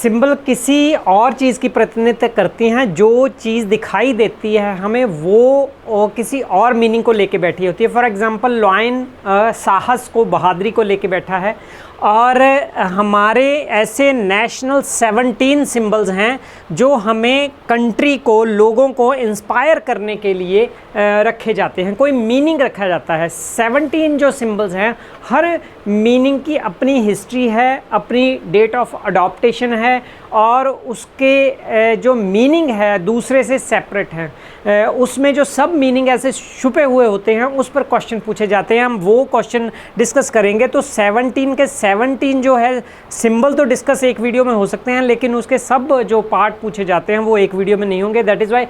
Symbol किसी और चीज़ की प्रतिनिधित्व करती हैं, जो चीज़ दिखाई देती है हमें वो किसी और मीनिंग को लेके बैठी होती है। फॉर एग्जांपल लॉयन साहस को, बहादुरी को लेके बैठा है। और हमारे ऐसे नेशनल 17 सिंबल्स हैं जो हमें कंट्री को, लोगों को इंस्पायर करने के लिए रखे जाते हैं, कोई मीनिंग रखा जाता है। 17 जो सिंबल्स हैं, हर मीनिंग की अपनी हिस्ट्री है, अपनी डेट ऑफ अडॉप्टेशन है, और उसके जो मीनिंग है दूसरे से सेपरेट है। उसमें जो सब मीनिंग ऐसे छुपे हुए होते हैं उस पर क्वेश्चन पूछे जाते हैं। हम वो क्वेश्चन डिस्कस करेंगे। तो 17 के 17 जो है सिंबल तो डिस्कस एक वीडियो में हो सकते हैं, लेकिन उसके सब जो पार्ट पूछे जाते हैं वो एक वीडियो में नहीं होंगे। दैट इज़ वाई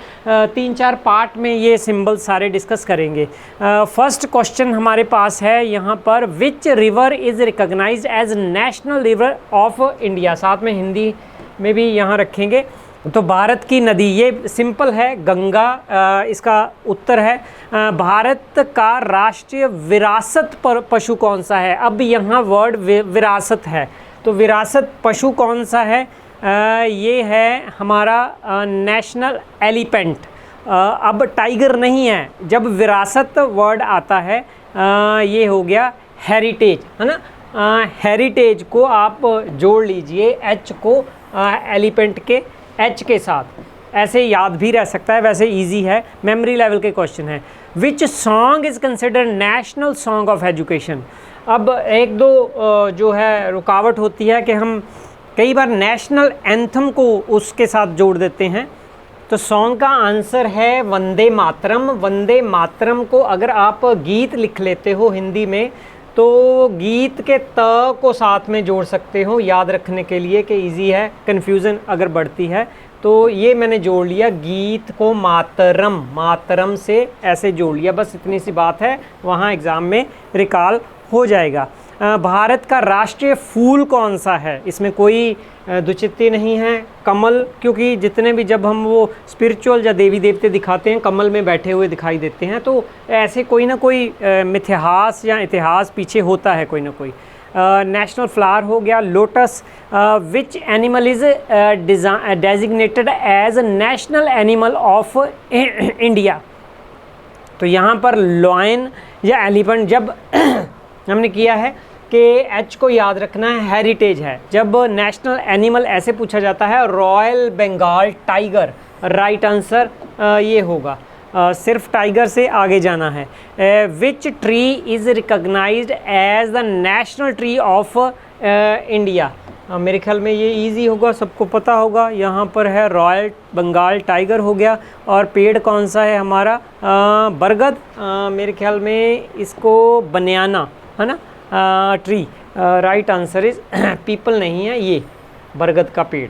3-4 पार्ट में ये सिंबल सारे डिस्कस करेंगे। फर्स्ट क्वेश्चन हमारे पास है यहाँ पर, which river is recognised as national river of India. साथ में हिंदी में भी यहाँ रखेंगे। तो भारत की नदी, ये सिंपल है, गंगा इसका उत्तर है। भारत का राष्ट्रीय विरासत पर पशु कौन सा है? अब यहाँ वर्ड विरासत है, तो विरासत पशु कौन सा है? ये है हमारा नेशनल एलिफेंट। अब टाइगर नहीं है। जब विरासत वर्ड आता है ये हो गया हेरिटेज, है ना। हेरिटेज को आप जोड़ लीजिए एच को एलिफेंट के एच के साथ, ऐसे याद भी रह सकता है, वैसे इजी है, मेमोरी लेवल के क्वेश्चन है। Which song is considered national song of education? अब एक दो जो है रुकावट होती है कि हम कई बार नेशनल एंथम को उसके साथ जोड़ देते हैं। तो सॉन्ग का आंसर है वंदे मातरम। वंदे मातरम को अगर आप गीत लिख लेते हो हिंदी में, तो गीत के त को साथ में जोड़ सकते हो याद रखने के लिए कि इजी है, कन्फ्यूज़न अगर बढ़ती है तो ये मैंने जोड़ लिया, गीत को मातरम, मातरम से ऐसे जोड़ लिया। बस इतनी सी बात है, वहाँ एग्ज़ाम में रिकॉल हो जाएगा। भारत का राष्ट्रीय फूल कौन सा है? इसमें कोई दुचित्ती नहीं है, कमल, क्योंकि जितने भी जब हम वो स्पिरिचुअल या देवी देवते दिखाते हैं कमल में बैठे हुए दिखाई देते हैं, तो ऐसे कोई ना कोई मिथ्यास या इतिहास पीछे होता है कोई ना कोई। नेशनल फ्लावर हो गया lotus. Which animal is designated as national animal of India? तो यहाँ पर लॉयन या एलिफेंट जब हमने किया है कि एच को याद रखना है, हेरिटेज है। जब नेशनल एनिमल ऐसे पूछा जाता है, royal Bengal tiger right answer ये होगा। सिर्फ टाइगर से आगे जाना है। Which tree is recognised as the national tree of India? मेरे ख्याल में ये इजी होगा, सबको पता होगा। यहाँ पर है रॉयल बंगाल टाइगर हो गया। और पेड़ कौन सा है हमारा? बरगद। मेरे ख्याल में इसको बनियाना, है ना, tree. Right answer is people नहीं है, ये बरगद का पेड़।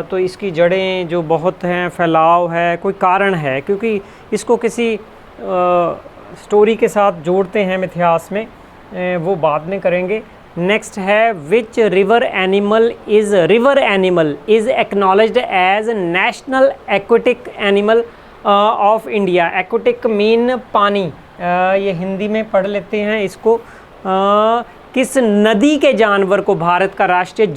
तो इसकी जड़ें जो बहुत हैं, फैलाव है, कोई कारण है, क्योंकि इसको किसी स्टोरी के साथ जोड़ते हैं इतिहास में, वो बाद में करेंगे। नेक्स्ट है, which river animal is acknowledged as national aquatic animal of India? Aquatic mean पानी, ये हिंदी में पढ़ लेते हैं इसको। किस नदी के जानवर को भारत का राष्ट्रीय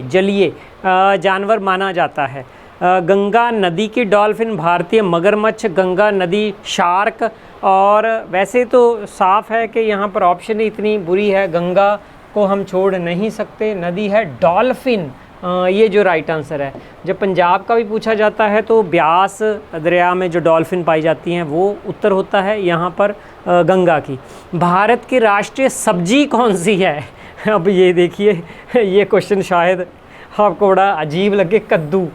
जलीय जानवर माना जाता है? गंगा नदी की डॉल्फिन, भारतीय मगरमच्छ, गंगा नदी शार्क। और वैसे तो साफ है कि यहाँ पर ऑप्शन ही इतनी बुरी है, गंगा को हम छोड़ नहीं सकते, नदी है डॉल्फिन। ये जो राइट आंसर है। जब पंजाब का भी पूछा जाता है तो ब्यास दरिया में जो डॉल्फिन पाई जाती हैं वो उत्तर होता है, यहाँ पर गंगा की। भारत की राष्ट्रीय सब्जी कौन सी है? अब ये देखिए, ये क्वेश्चन शायद आपको बड़ा अजीब लगे, कद्दू।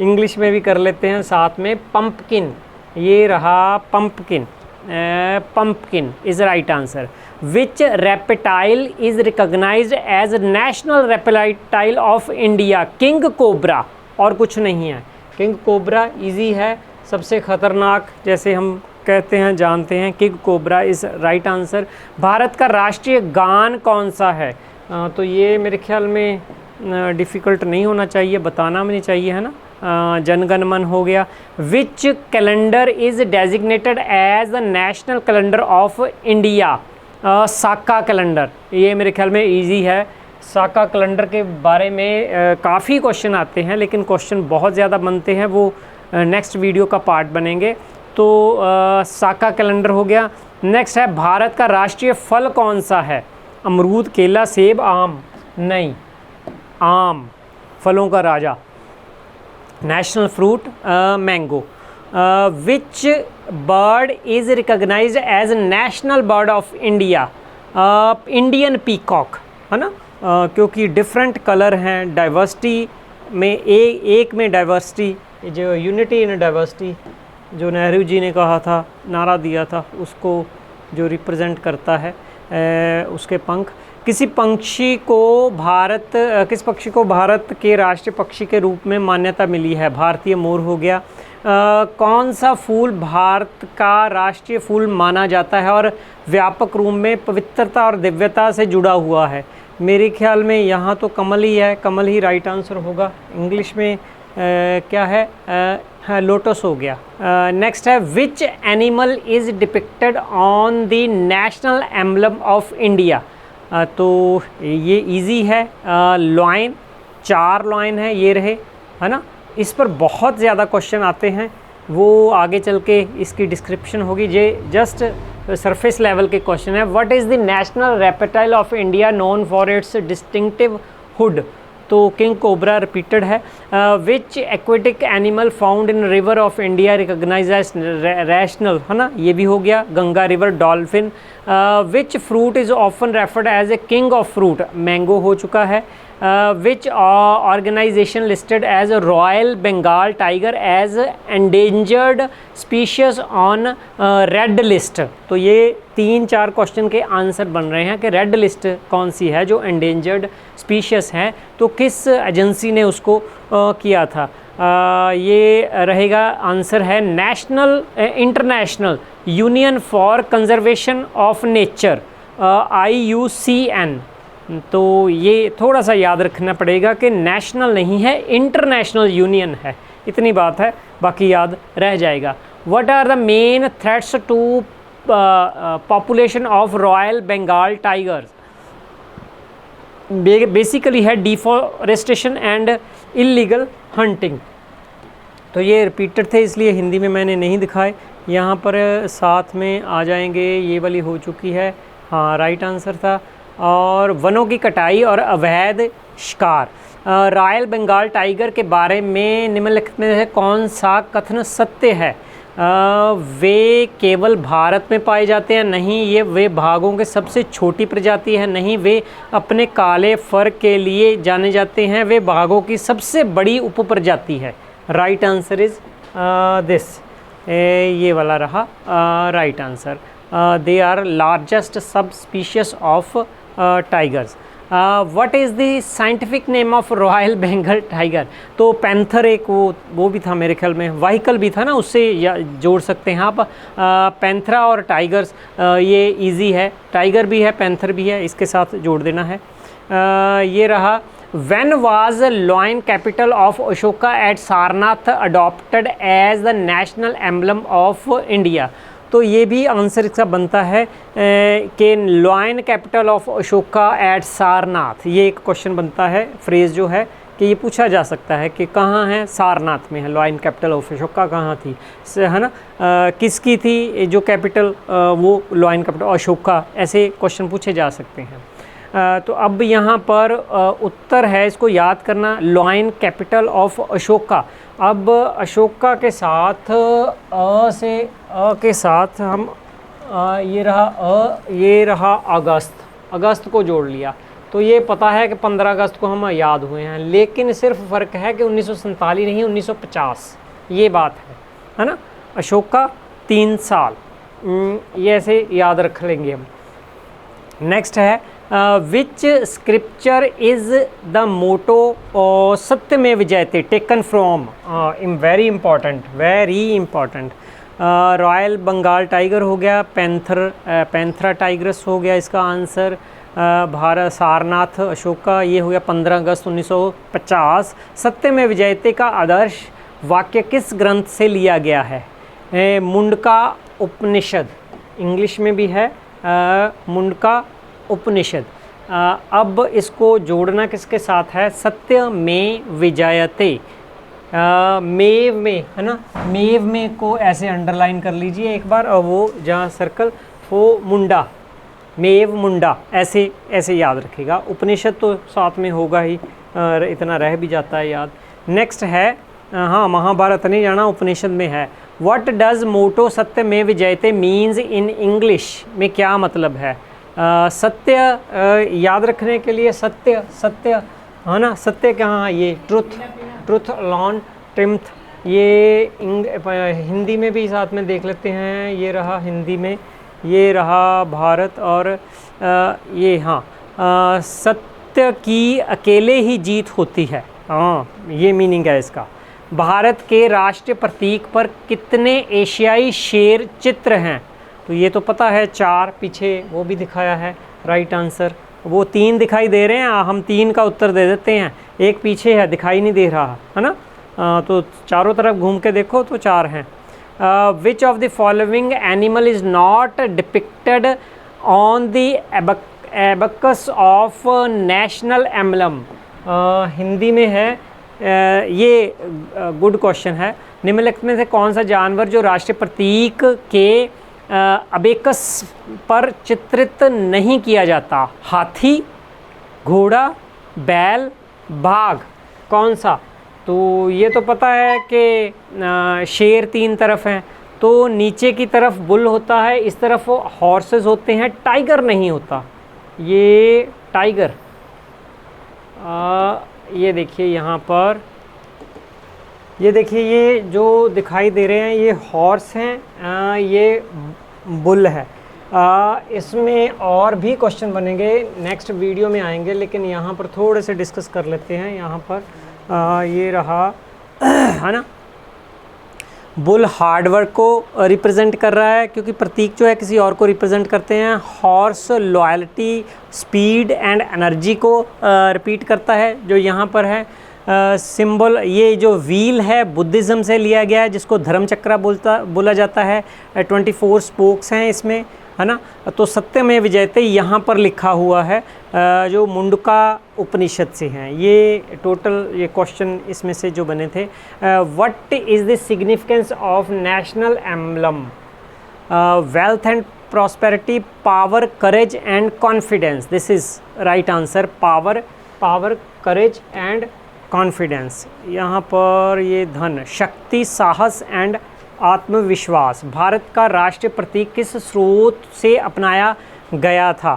इंग्लिश में भी कर लेते हैं साथ में, पंपकिन। ये रहा pumpkin. Pumpkin is right answer. Which reptile is recognised as national reptile of India? King cobra, और कुछ नहीं है। किंग कोबरा इजी है, सबसे ख़तरनाक जैसे हम कहते हैं, जानते हैं, king cobra is right answer. Bharat का राष्ट्रीय गान कौन सा है? तो ये मेरे ख्याल में डिफ़िकल्ट नहीं होना चाहिए, बताना भी नहीं चाहिए, है ना। जनगण मन हो गया। Which calendar is designated as the national calendar of India? Saka calendar, ये मेरे ख्याल में इजी है। साका कैलेंडर के बारे में काफ़ी क्वेश्चन आते हैं, लेकिन क्वेश्चन बहुत ज़्यादा बनते हैं, वो नेक्स्ट वीडियो का पार्ट बनेंगे। तो साका कैलेंडर हो गया। नेक्स्ट है भारत का राष्ट्रीय फल कौन सा है? अमरूद, केला, सेब, आम? नहीं, आम फलों का राजा। National fruit mango. Which bird is recognised as national bird of India? Indian peacock, है ना, क्योंकि डिफरेंट कलर हैं, डाइवर्सिटी में एक में डाइवर्सिटी, जो यूनिटी इन डाइवर्सिटी जो नेहरू जी ने कहा था, नारा दिया था, उसको जो रिप्रेजेंट करता है उसके पंख। किस पक्षी को भारत के राष्ट्रीय पक्षी के रूप में मान्यता मिली है? भारतीय मोर हो गया। कौन सा फूल भारत का राष्ट्रीय फूल माना जाता है और व्यापक रूप में पवित्रता और दिव्यता से जुड़ा हुआ है? मेरे ख्याल में यहाँ तो कमल ही है, कमल ही राइट आंसर होगा। इंग्लिश में क्या है? लोटस हो गया। नेक्स्ट है विच animal is depicted on the national emblem of India? तो ये इजी है, लॉयन, 4 लॉयन है, ये रहे, है ना। इस पर बहुत ज़्यादा क्वेश्चन आते हैं, वो आगे चल के इसकी डिस्क्रिप्शन होगी। ये जस्ट सरफेस लेवल के क्वेश्चन है। What is the national reptile of India known for its distinctive hood? तो किंग कोबरा रिपीटेड है। Which aquatic animal found in river of India recognize as national, है ना, ये भी हो गया। Ganga river, dolphin. Which fruit is often referred as a king of fruit? Mango हो चुका है। Which organization listed as royal Bengal tiger as endangered species on red list? तो ये 3-4 क्वेश्चन के आंसर बन रहे हैं कि रेड लिस्ट कौन सी है जो एंडेंजर्ड स्पीशीज हैं, तो किस एजेंसी ने उसको किया था? ये रहेगा आंसर है national international union for conservation of nature, IUCN। तो ये थोड़ा सा याद रखना पड़ेगा कि नेशनल नहीं है, इंटरनेशनल यूनियन है, इतनी बात है, बाकी याद रह जाएगा। What are the main threats to population of royal Bengal tigers? Basically है डिफॉरेस्टेशन एंड इलीगल हंटिंग। तो ये रिपीटेड थे, इसलिए हिंदी में मैंने नहीं दिखाए, यहाँ पर साथ में आ जाएंगे। ये वाली हो चुकी है, हाँ राइट आंसर था। और वनों की कटाई और अवैध शिकार। रॉयल बंगाल टाइगर के बारे में निम्नलिखित में से कौन सा कथन सत्य है? वे केवल भारत में पाए जाते हैं? नहीं, ये वे भागों के सबसे छोटी प्रजाति है। नहीं, वे अपने काले फर के लिए जाने जाते हैं। वे भागों की सबसे बड़ी उपप्रजाति है। राइट आंसर इज दिस, ये वाला रहा right answer. They are largest subspecies of tigers. What is the scientific name of royal Bengal tiger? तो पैंथर एक वो भी था मेरे ख्याल में, वाहिकल भी था ना, उससे जोड़ सकते हैं आप। पैंथरा और टाइगर्स, ये इजी है, टाइगर भी है पैंथर भी है, इसके साथ जोड़ देना है। ये रहा when was lion capital of Ashoka at Sarnath adopted as the national emblem of India? तो ये भी आंसर इसका बनता है कि lion capital of Ashoka at Sarnath. ये एक क्वेश्चन बनता है, फ्रेज जो है कि ये पूछा जा सकता है कि कहाँ है? सारनाथ में है। लॉयन कैपिटल ऑफ अशोका कहाँ थी, है ना, किसकी थी जो कैपिटल? वो लॉयन कैपिटल अशोका। ऐसे क्वेश्चन पूछे जा सकते हैं। तो अब यहाँ पर उत्तर है, इसको याद करना, लॉयन कैपिटल ऑफ अशोका। अब अशोका के साथ अ के साथ हम ये रहा अगस्त को जोड़ लिया, तो ये पता है कि 15 अगस्त को हम याद हुए हैं, लेकिन सिर्फ फ़र्क है कि 1947 नहीं 1950, ये बात है ना। अशोका 3 साल, ये ऐसे याद रख लेंगे हम। नेक्स्ट है which scripture is the motto Satyameva Jayate taken from? Very important. Royal Bengal tiger हो गया, पैंथरा टाइग्रस हो गया इसका आंसर। भारत सारनाथ अशोका, ये हो गया 15 अगस्त 1950। सत्यमेव जयते का आदर्श वाक्य किस ग्रंथ से लिया गया है? मुंडका उपनिषद, इंग्लिश में भी है मुंडका उपनिषद। अब इसको जोड़ना किसके साथ है, सत्य में विजयते। मेव में है ना, मेव में को ऐसे अंडरलाइन कर लीजिए एक बार, और वो जहाँ सर्कल वो मुंडा, मेव मुंडा, ऐसे ऐसे याद रखिएगा। उपनिषद तो साथ में होगा ही, इतना रह भी जाता है याद। नेक्स्ट है, हाँ महाभारत नहीं जाना, उपनिषद में है। व्हाट डज मोटो सत्य में विजयते मीन्स इन इंग्लिश में क्या मतलब है? सत्य याद रखने के लिए सत्य, सत्य है ना, सत्य कहाँ, ये ट्रुथ, ट्रुथ अलॉन ट्रिम्थ। ये हिंदी में भी साथ में देख लेते हैं, ये रहा हिंदी में, ये रहा भारत, और ये हाँ सत्य की अकेले ही जीत होती है, हाँ ये मीनिंग है इसका। भारत के राष्ट्रीय प्रतीक पर कितने एशियाई शेर चित्र हैं? तो ये तो पता है 4, पीछे वो भी दिखाया है राइट आंसर। वो 3 दिखाई दे रहे हैं, हम 3 का उत्तर दे देते हैं, एक पीछे है दिखाई नहीं दे रहा है ना, तो चारों तरफ घूम के देखो तो 4 हैं। Which of the following animal is not depicted on the abacus of national emblem? Hindi में है, ये गुड क्वेश्चन है। निम्नलिखित में से कौन सा जानवर जो राष्ट्रीय प्रतीक के अबेकस पर चित्रित नहीं किया जाता? हाथी, घोड़ा, बैल, बाघ, कौन सा? तो ये तो पता है कि शेर 3 तरफ हैं, तो नीचे की तरफ बुल होता है, इस तरफ हॉर्सेस होते हैं, टाइगर नहीं होता। ये टाइगर, ये देखिए यहाँ पर, ये देखिए ये जो दिखाई दे रहे हैं ये हॉर्स हैं, ये बुल है। इसमें और भी क्वेश्चन बनेंगे, नेक्स्ट वीडियो में आएंगे, लेकिन यहाँ पर थोड़े से डिस्कस कर लेते हैं। यहाँ पर ये रहा है ना, बुल हार्डवर्क को रिप्रेजेंट कर रहा है, क्योंकि प्रतीक जो है किसी और को रिप्रेजेंट करते हैं। Horse loyalty, speed and energy को रिपीट करता है, जो यहाँ पर है। सिंबल, ये जो व्हील है बुद्धिज़्म से लिया गया है, जिसको धर्म चक्र बोला जाता है। 24 स्पोक्स हैं इसमें, है ना। तो सत्य में विजयते यहाँ पर लिखा हुआ है, जो मुंडका उपनिषद से हैं। ये टोटल ये क्वेश्चन इसमें से जो बने थे। What is the significance of national emblem? Wealth and prosperity, power, courage and confidence. This is right answer, power, power, courage and confidence. यहाँ पर ये धन, शक्ति, साहस एंड आत्मविश्वास। भारत का राष्ट्रीय प्रतीक किस स्रोत से अपनाया गया था?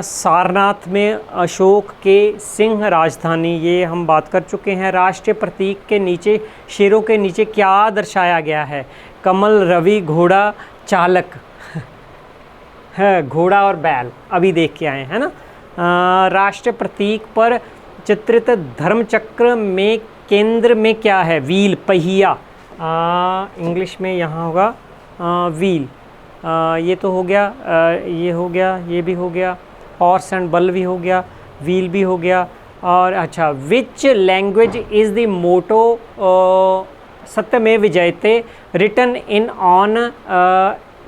सारनाथ में अशोक के सिंह राजधानी, ये हम बात कर चुके हैं। राष्ट्रीय प्रतीक के नीचे, शेरों के नीचे क्या दर्शाया गया है? कमल, रवि, घोड़ा, चालक है, घोड़ा और बैल अभी देख के आए हैं ना। राष्ट्रीय प्रतीक पर चित्रित धर्मचक्र में केंद्र में क्या है? व्हील, पहिया। इंग्लिश में यहाँ होगा व्हील। ये तो हो गया, ये हो गया, ये भी हो गया, हॉर्स एंड बल भी हो गया, व्हील भी हो गया। और अच्छा, which language is the motto सत्य में विजयते written in on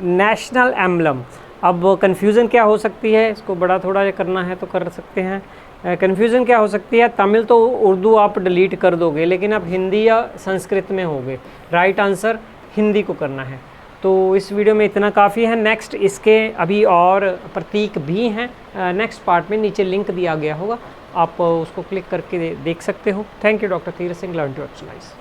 national emblem? अब कन्फ्यूज़न क्या हो सकती है, इसको बड़ा थोड़ा करना है तो कर सकते हैं। कन्फ्यूज़न क्या हो सकती है? तमिल तो उर्दू आप डिलीट कर दोगे, लेकिन अब हिंदी या संस्कृत में होगे। राइट आंसर हिंदी को करना है। तो इस वीडियो में इतना काफ़ी है। नेक्स्ट इसके अभी और प्रतीक भी हैं, नेक्स्ट पार्ट में नीचे लिंक दिया गया होगा, आप उसको क्लिक करके देख सकते हो। Thank you, doctor Tirath Singh, learn to exercise.